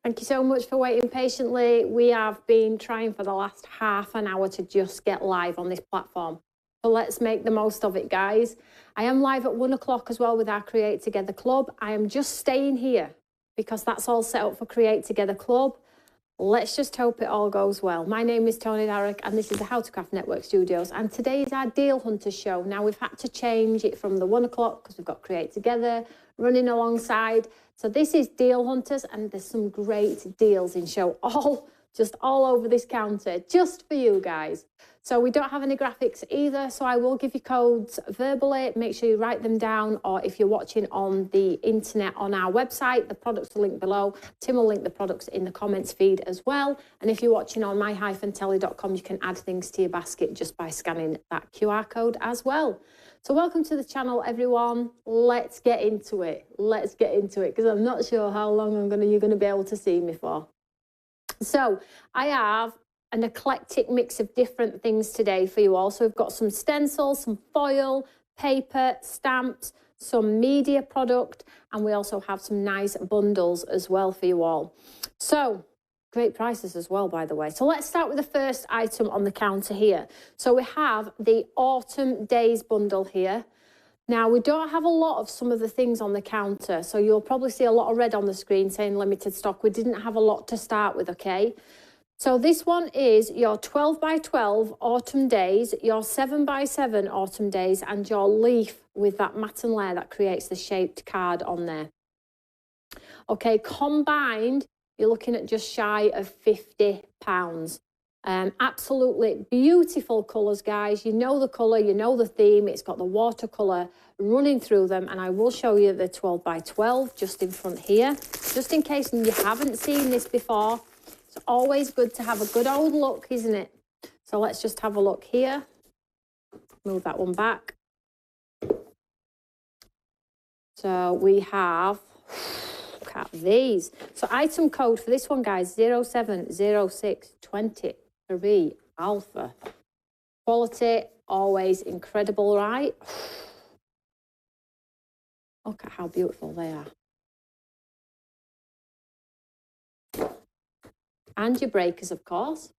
Thank you so much for waiting patiently. We have been trying for the last half an hour to just get live on this platform. So let's make the most of it, guys. I am live at 1 o'clock as well with our Create Together Club. I am just staying here because that's all set up for Create Together Club. Let's just hope it all goes well. My name is Toni Darroch and this is the How to Craft Network Studios, and today is our Deal Hunter show. Now we've had to change it from the 1 o'clock because we've got Create Together running alongside. So this is Deal Hunters, and there's some great deals in show, just all over this counter, just for you guys. So we don't have any graphics either, so I will give you codes verbally. Make sure you write them down, or if you're watching on the internet on our website, the products are linked below. Tim will link the products in the comments feed as well. And if you're watching on my-telly.com, you can add things to your basket just by scanning that QR code as well. So welcome to the channel, everyone. Let's get into it. Let's get into it, because I'm not sure how long you're going to be able to see me for. So I have an eclectic mix of different things today for you all. So we've got some stencils, some foil, paper, stamps, some media product, and we also have some nice bundles as well for you all. So great prices as well, by the way. So let's start with the first item on the counter here. So we have the Autumn Days bundle here. Now, we don't have a lot of some of the things on the counter, so you'll probably see a lot of red on the screen saying limited stock. We didn't have a lot to start with, okay? So this one is your 12 by 12 Autumn Days, your 7 by 7 Autumn Days, and your leaf with that matte and layer that creates the shaped card on there. Okay, combined, you're looking at just shy of £50. Absolutely beautiful colours, guys. You know the colour, you know the theme. It's got the watercolour running through them, and I will show you the 12 by 12 just in front here, just in case you haven't seen this before. It's always good to have a good old look, isn't it? So let's just have a look here. Move that one back. So we have, look at these. So item code for this one, guys, 070623 alpha. Quality, always incredible, right? Look at how beautiful they are. And your breakers, of course.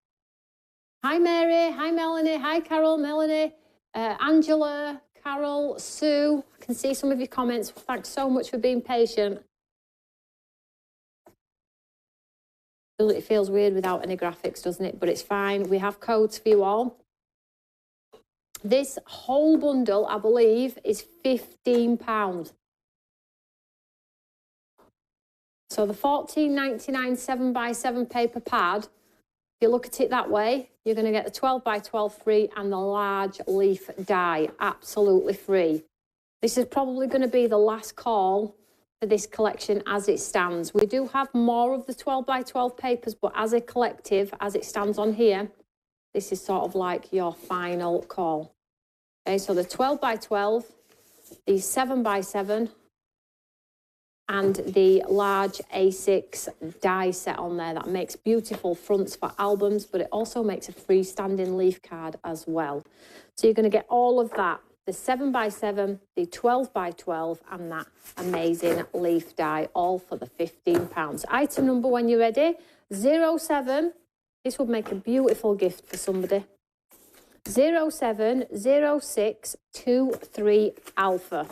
Hi, Mary. Hi, Melanie. Hi, Carol, Melanie, Angela, Carol, Sue. I can see some of your comments. Thanks so much for being patient. It feels weird without any graphics, doesn't it? But it's fine. We have codes for you all. This whole bundle, I believe, is £15. So the $14.99 7 by 7 paper pad, if you look at it that way, you're going to get the 12 by 12 free and the large leaf die absolutely free. This is probably going to be the last call for this collection as it stands. We do have more of the 12 by 12 papers, but as a collective, as it stands on here, this is sort of like your final call. Okay, so the 12 by 12, the 7 by 7, and the large A6 die set on there that makes beautiful fronts for albums, but it also makes a freestanding leaf card as well. So you're going to get all of that, the 7 by 7, the 12 by 12, and that amazing leaf die, all for the £15. Item number when you're ready, 07, this would make a beautiful gift for somebody. 070623 alpha.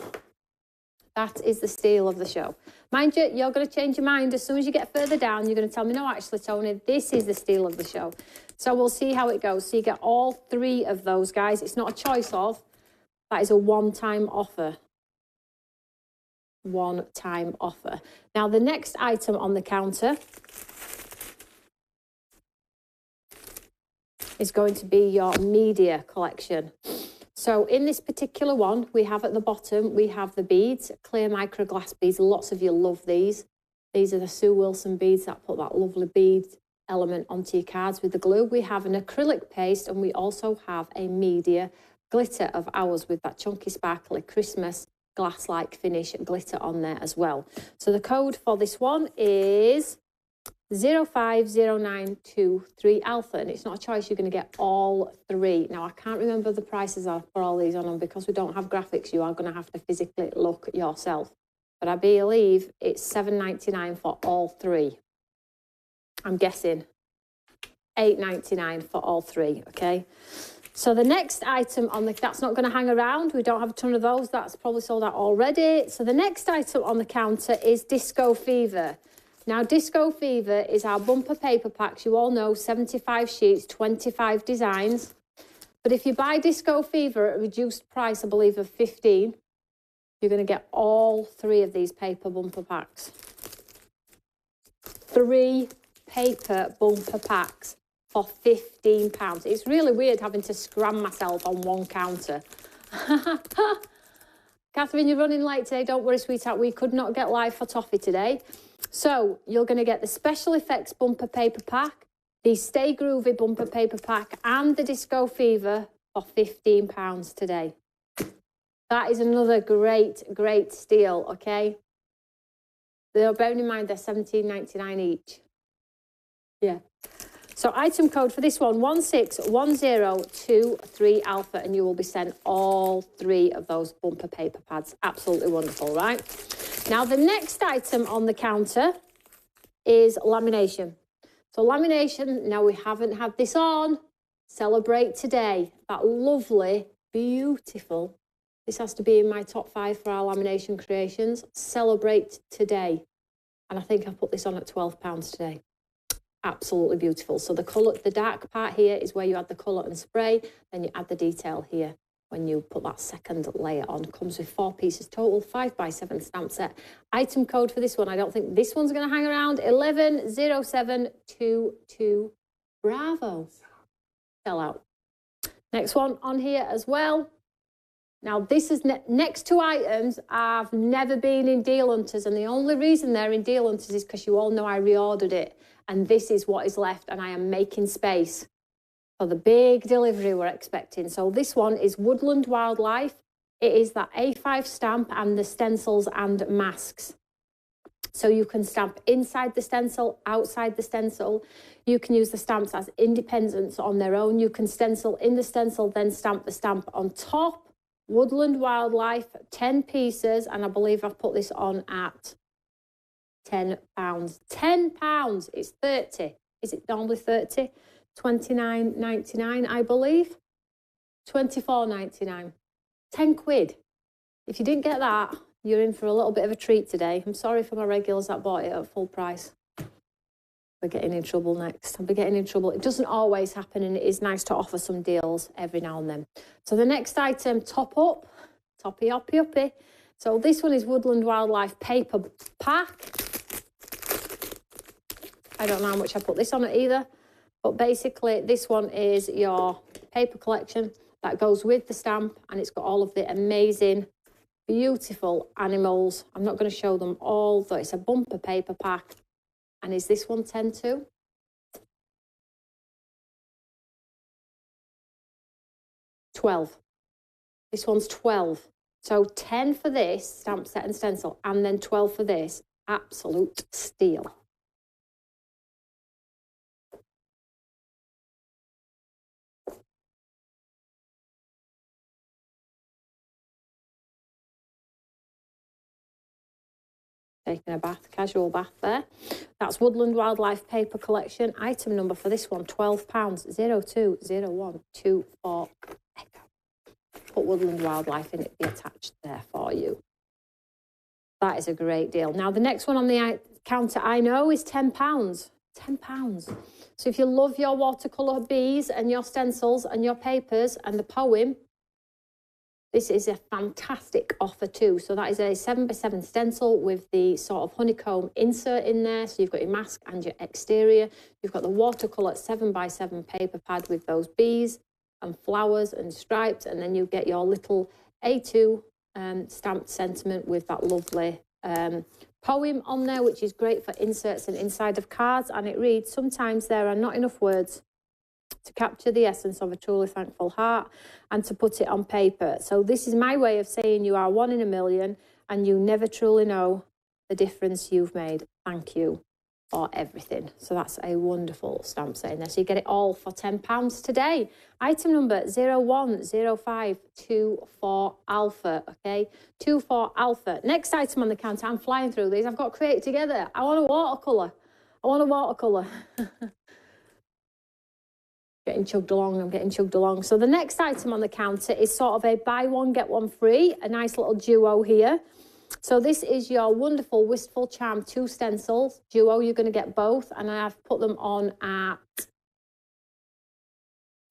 That is the steal of the show. Mind you, you're going to change your mind as soon as you get further down. You're going to tell me, no, actually, Toni, this is the steal of the show. So we'll see how it goes. So you get all three of those, guys. It's not a choice of. That is a one-time offer. One-time offer. Now, the next item on the counter is going to be your media collection. So in this particular one, we have at the bottom, we have the beads, clear microglass beads. Lots of you love these. These are the Sue Wilson beads that put that lovely bead element onto your cards with the glue. We have an acrylic paste, and we also have a media glitter of ours with that chunky, sparkly Christmas glass-like finish glitter on there as well. So the code for this one is 050923 alpha, and it's not a choice. You're going to get all three. Now, I can't remember the prices are for all these on them because we don't have graphics. You are going to have to physically look yourself, but I believe it's $7.99 for all three. I'm guessing £8.99 for all three, okay? So the next item on the, that's not going to hang around. We don't have a ton of those. That's probably sold out already. So the next item on the counter is Disco Fever. Now, Disco Fever is our bumper paper packs. You all know, 75 sheets, 25 designs. But if you buy Disco Fever at a reduced price, I believe, of 15, you're going to get all three of these paper bumper packs. 3 paper bumper packs for £15. It's really weird having to scram myself on one counter. Catherine, you're running late today. Don't worry, sweetheart. We could not get live for toffee today. So you're going to get the Special Effects bumper paper pack, the Stay Groovy bumper paper pack, and the Disco Fever for £15 today. That is another great, great steal, okay? Bearing in mind they're £17.99 each. Yeah. So item code for this one, 161023 alpha, and you will be sent all 3 of those bumper paper pads. Absolutely wonderful, right? Now, the next item on the counter is lamination. So lamination, now we haven't had this on. Celebrate today. That lovely, beautiful. This has to be in my top 5 for our lamination creations. Celebrate today. And I think I've put this on at £12 today. Absolutely beautiful. So the colour, the dark part here is where you add the colour and spray. Then you add the detail here when you put that second layer on. Comes with 4 pieces total, 5x7 stamp set. Item code for this one, I don't think this one's going to hang around. 110722. Bravo. Sell out. Next one on here as well. Now, this is next 2 items. I've never been in Deal Hunters, and the only reason they're in Deal Hunters is because you all know I reordered it, and this is what is left, and I am making space for the big delivery we're expecting. So this one is Woodland Wildlife. It is that A5 stamp and the stencils and masks. So you can stamp inside the stencil, outside the stencil. You can use the stamps as independents on their own. You can stencil in the stencil, then stamp the stamp on top. Woodland Wildlife, 10 pieces, and I believe I've put this on at £10. £10, it's 30. Is it normally 30? £29.99, I believe. £24.99. 10 quid. If you didn't get that, you're in for a little bit of a treat today. I'm sorry for my regulars that bought it at full price. We're getting in trouble next. I'll be getting in trouble. It doesn't always happen, and it is nice to offer some deals every now and then. So the next item, top up, toppy uppy uppy. So this one is Woodland Wildlife paper pack. I don't know how much I put this on it either, but basically this one is your paper collection that goes with the stamp, and it's got all of the amazing, beautiful animals. I'm not going to show them all, though. It's a bumper paper pack. And is this one 10 too? $12. This one's 12. So 10 for this stamp set and stencil, and then 12 for this. Absolute steal. Taking a bath, casual bath there. That's Woodland Wildlife Paper Collection. Item number for this one, £12, 020124 Echo. Put Woodland Wildlife in, it'll be attached there for you. That is a great deal. Now, the next one on the counter I know is £10. £10. So if you love your watercolour bees and your stencils and your papers and the poem, this is a fantastic offer too. So that is a 7x7 stencil with the sort of honeycomb insert in there. So you've got your mask and your exterior. You've got the watercolour 7x7 paper pad with those bees and flowers and stripes. And then you get your little A2 stamped sentiment with that lovely poem on there, which is great for inserts and inside of cards. And it reads, "Sometimes there are not enough words to capture the essence of a truly thankful heart and to put it on paper. So this is my way of saying you are 1 in a million and you never truly know the difference you've made. Thank you for everything." So that's a wonderful stamp set in there. So you get it all for £10 today. Item number 010524 Alpha, okay? 24 Alpha. Next item on the counter, I'm flying through these. I've got to create together. I want a watercolour. I want a watercolor. Getting chugged along, I'm getting chugged along. So the next item on the counter is sort of a buy one, get one free, a nice little duo here. So this is your wonderful Wistful Charm 2 stencils. Duo, you're going to get both, and I've put them on at,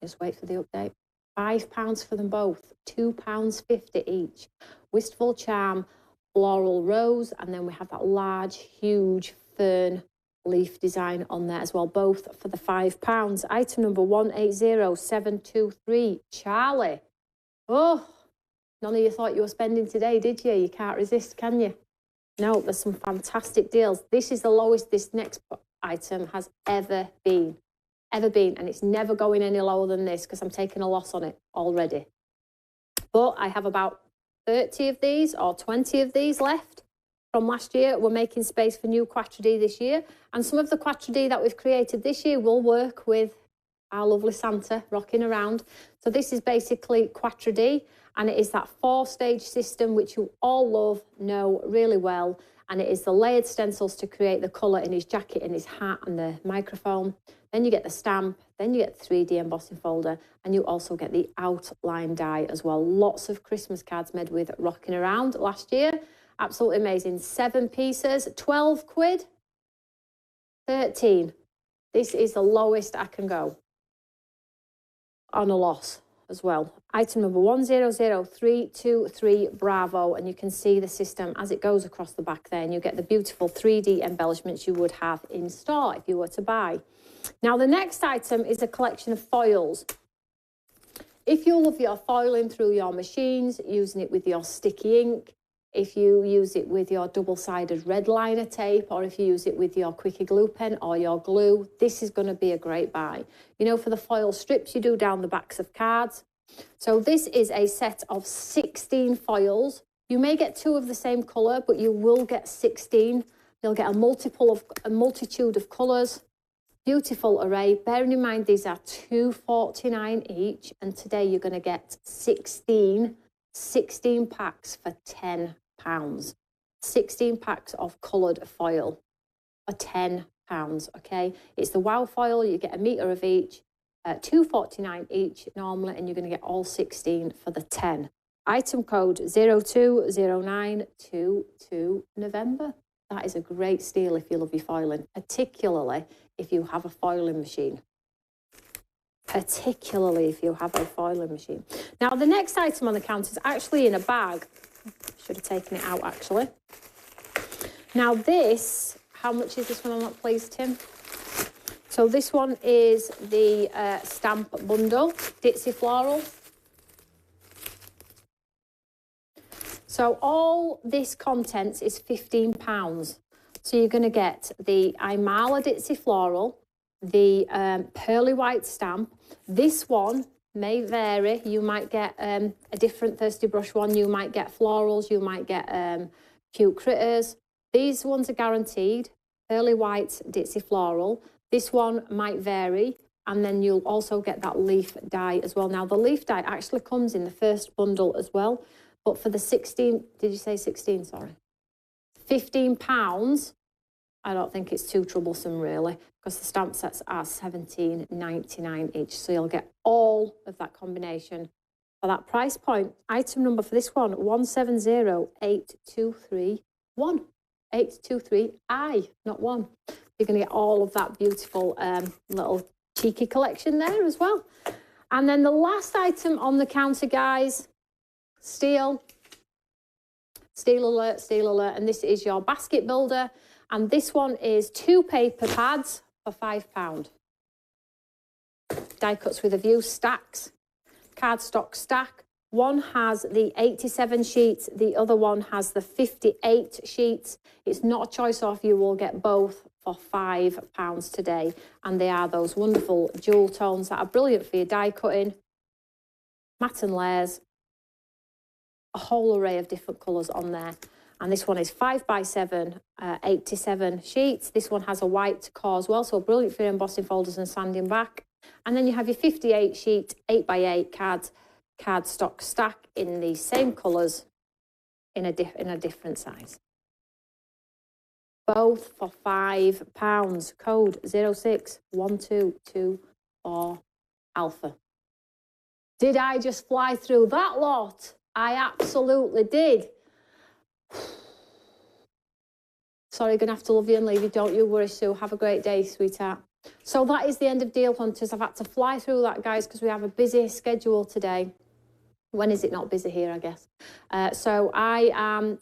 just wait for the update, £5 for them both, £2.50 each. Wistful Charm Floral Rose, and then we have that large, huge fern leaf design on there as well, both for the £5. Item number 180723, Charlie. Oh, none of you thought you were spending today, did you? You can't resist, can you? No, there's some fantastic deals. This is the lowest this next item has ever been, and it's never going any lower than this because I'm taking a loss on it already. But I have about 30 of these or 20 of these left from last year. We're making space for new quattrad this year, and some of the quattrad that we've created this year will work with our lovely Santa rocking around. So this is basically quattrad, and it is that 4-stage system which you all love, know really well, and it is the layered stencils to create the colour in his jacket and his hat and the microphone. Then you get the stamp, then you get the 3D embossing folder, and you also get the outline die as well. Lots of Christmas cards made with rocking around last year. Absolutely amazing. 7 pieces, 12 quid, 13. This is the lowest I can go on a loss as well. Item number 100323, Bravo, and you can see the system as it goes across the back there, and you get the beautiful 3D embellishments you would have in store if you were to buy. Now, the next item is a collection of foils. If you love your foiling through your machines, using it with your sticky ink, if you use it with your double-sided red liner tape, or if you use it with your quickie glue pen or your glue, this is going to be a great buy. You know, for the foil strips you do down the backs of cards. So this is a set of 16 foils. You may get 2 of the same colour, but you will get 16. You'll get a multitude of colours. Beautiful array. Bearing in mind these are £2.49 each, and today you're going to get 16 packs for £10. 16 packs of coloured foil for £10, okay? It's the Wow foil. You get a metre of each, £2.49 each normally, and you're going to get all 16 for the 10. Item code 020922 November. That is a great steal if you love your foiling, particularly if you have a foiling machine. Now, the next item on the counter is actually in a bag. Should have taken it out, actually. Now, this, how much is this one? I'm not pleased, Tim. So this one is the stamp bundle, Ditzy Floral. So all this contents is £15. So you're going to get the Imala Ditzy Floral, the pearly white stamp. This one may vary. You might get a different Thirsty Brush one. You might get florals. You might get cute critters. These ones are guaranteed. Pearly white Ditzy Floral. This one might vary. And then you'll also get that leaf die as well. Now, the leaf die actually comes in the first bundle as well. But for the 16, did you say 16? Sorry. £15, I don't think it's too troublesome, really, because the stamp sets are £17.99 each. So you'll get all of that combination for that price point. Item number for this one, 170823. 823I, not 1. You're going to get all of that beautiful little cheeky collection there as well. And then the last item on the counter, guys, steel alert, and this is your basket builder, and this one is 2 paper pads for £5. Die cuts with a view, stacks, cardstock stack. One has the 87 sheets, the other one has the 58 sheets. It's not a choice off, you will get both for £5 today, and they are those wonderful jewel tones that are brilliant for your die cutting, matte and layers. A whole array of different colours on there. And this one is 5x7, 87 sheets. This one has a white core as well, so brilliant for your embossing folders and sanding back. And then you have your 58 sheet, 8x8 cardstock stack in the same colours in a different size. both for £5. Code 061224 alpha. Did I just fly through that lot? I absolutely did. Sorry, gonna have to love you and leave you. Don't you worry, Sue. Have a great day, sweetheart. So that is the end of Deal Hunters. I've had to fly through that, guys, because we have a busy schedule today. When is it not busy here, I guess? So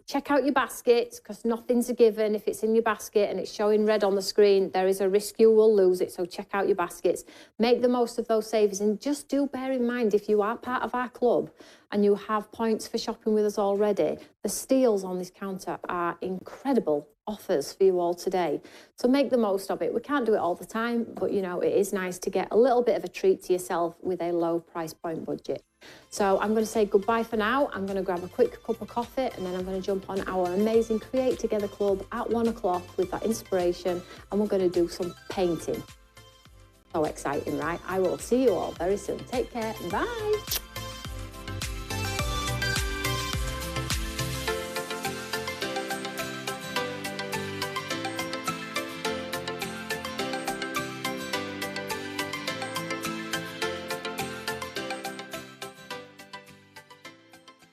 check out your baskets, because nothing's a given. If it's in your basket and it's showing red on the screen, there is a risk you will lose it. So check out your baskets. Make the most of those savings. And just do bear in mind, if you are part of our club and you have points for shopping with us already, the steals on this counter are incredible offers for you all today. So make the most of it. We can't do it all the time, but you know, it is nice to get a little bit of a treat to yourself with a low price point budget. So I'm going to say goodbye for now. I'm going to grab a quick cup of coffee and then I'm going to jump on our amazing Create Together Club at 1 o'clock with that inspiration, and we're going to do some painting. So exciting, right? I will see you all very soon. Take care. Bye.